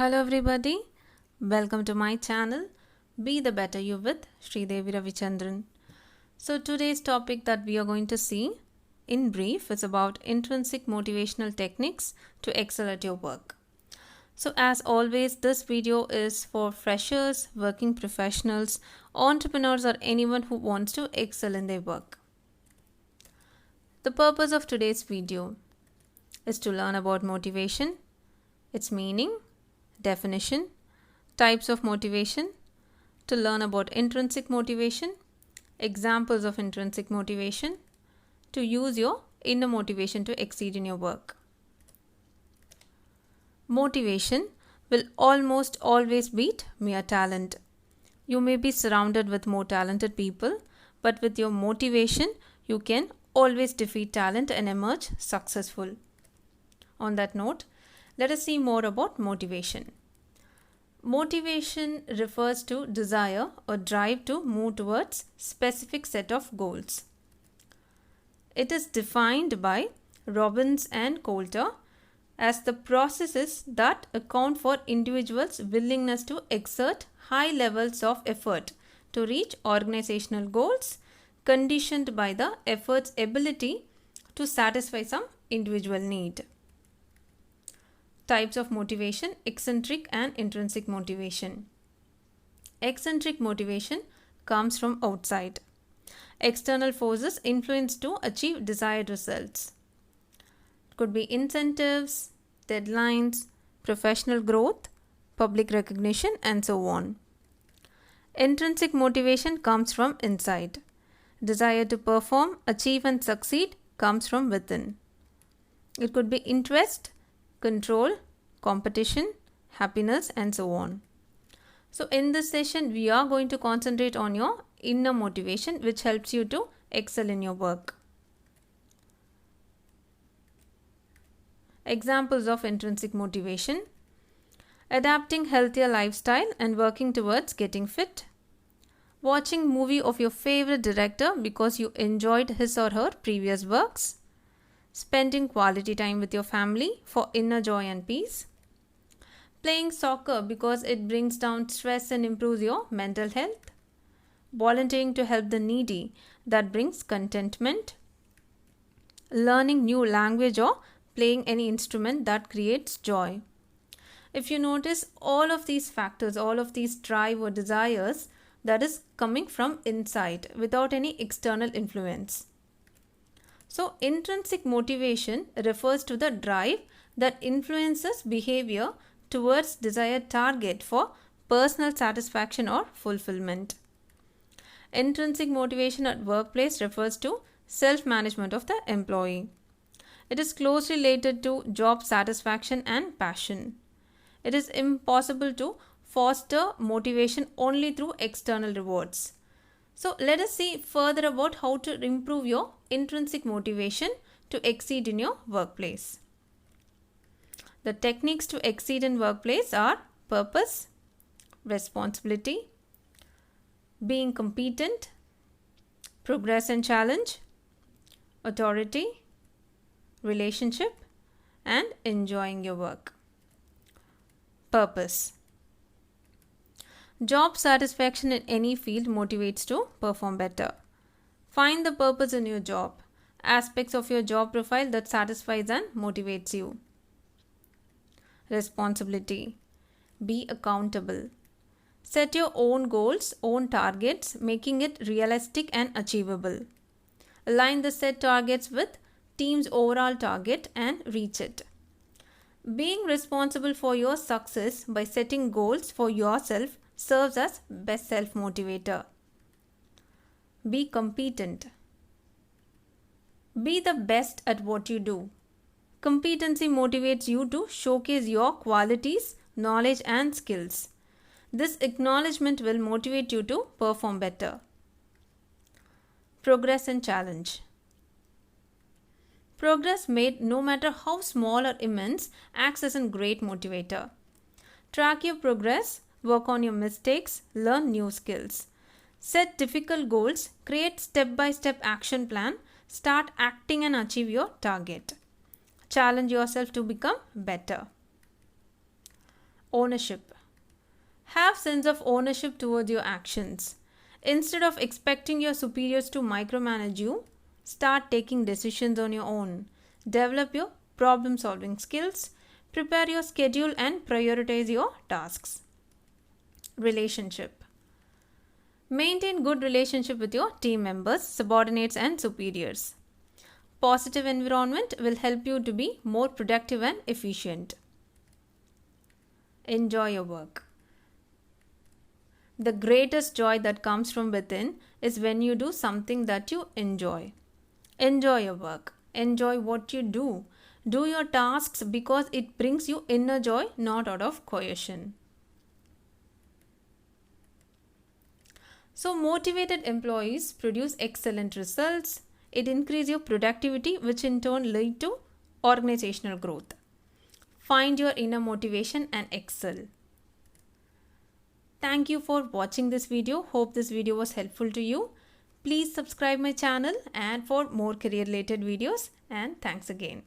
Hello everybody, welcome to my channel Be the Better You with Sridevi Ravichandran. So today's topic that we are going to see in brief is about intrinsic motivational techniques to excel at your work. So as always, this video is for freshers, working professionals, entrepreneurs or anyone who wants to excel in their work. The purpose of today's video is to learn about motivation, its meaning, definition, types of motivation, to learn about intrinsic motivation, examples of intrinsic motivation, to use your inner motivation to exceed in your work. Motivation will almost always beat mere talent. You may be surrounded with more talented people, but with your motivation, you can always defeat talent and emerge successful. On that note, let us see more about motivation. Motivation refers to desire or drive to move towards specific set of goals. It is defined by Robbins and Coulter as the processes that account for individuals' willingness to exert high levels of effort to reach organizational goals, conditioned by the effort's ability to satisfy some individual need. Types of motivation: eccentric and intrinsic motivation. Eccentric motivation comes from outside. External forces influence to achieve desired results. It could be incentives, deadlines, professional growth, public recognition, and so on. Intrinsic motivation comes from inside. Desire to perform, achieve, and succeed comes from within. It could be interest, control, competition, happiness, and so on. So in this session, we are going to concentrate on your inner motivation, which helps you to excel in your work. Examples of intrinsic motivation: adapting healthier lifestyle and working towards getting fit, watching movie of your favorite director because you enjoyed his or her previous works, spending quality time with your family for inner joy and peace, playing soccer because it brings down stress and improves your mental health, volunteering to help the needy that brings contentment, learning new language or playing any instrument that creates joy. If you notice, all of these factors, all of these drive or desires, that is coming from inside without any external influence. So, intrinsic motivation refers to the drive that influences behavior towards desired target for personal satisfaction or fulfillment. Intrinsic motivation at workplace refers to self-management of the employee. It is closely related to job satisfaction and passion. It is impossible to foster motivation only through external rewards. So let us see further about how to improve your intrinsic motivation to exceed in your workplace. The techniques to exceed in workplace are purpose, responsibility, being competent, progress and challenge, authority, relationship, and enjoying your work. Purpose. Job satisfaction in any field motivates to perform better. Find the purpose in your job, aspects of your job profile that satisfies and motivates you. Responsibility. Be accountable. Set your own goals, own targets, making it realistic and achievable. Align the set targets with team's overall target and reach it. Being responsible for your success by setting goals for yourself serves as best self-motivator. Be competent. Be the best at what you do. Competency motivates you to showcase your qualities, knowledge, and skills. This acknowledgement will motivate you to perform better. Progress and challenge. Progress made, no matter how small or immense, acts as a great motivator. Track your progress, work on your mistakes, learn new skills. Set difficult goals, create step-by-step action plan, start acting and achieve your target. Challenge yourself to become better. Ownership. Have sense of ownership towards your actions. Instead of expecting your superiors to micromanage you, start taking decisions on your own. Develop your problem solving skills. Prepare your schedule and prioritize your tasks. Relationship. Maintain good relationship with your team members, subordinates and superiors. Positive environment will help you to be more productive and efficient. Enjoy your work. The greatest joy that comes from within is when you do something that you enjoy. Enjoy your work. Enjoy what you do. Do your tasks because it brings you inner joy, not out of coercion. So, motivated employees produce excellent results. It increases your productivity, which in turn lead to organizational growth. Find your inner motivation and excel. Thank you for watching this video. Hope this video was helpful to you. Please subscribe my channel and for more career related videos, and thanks again.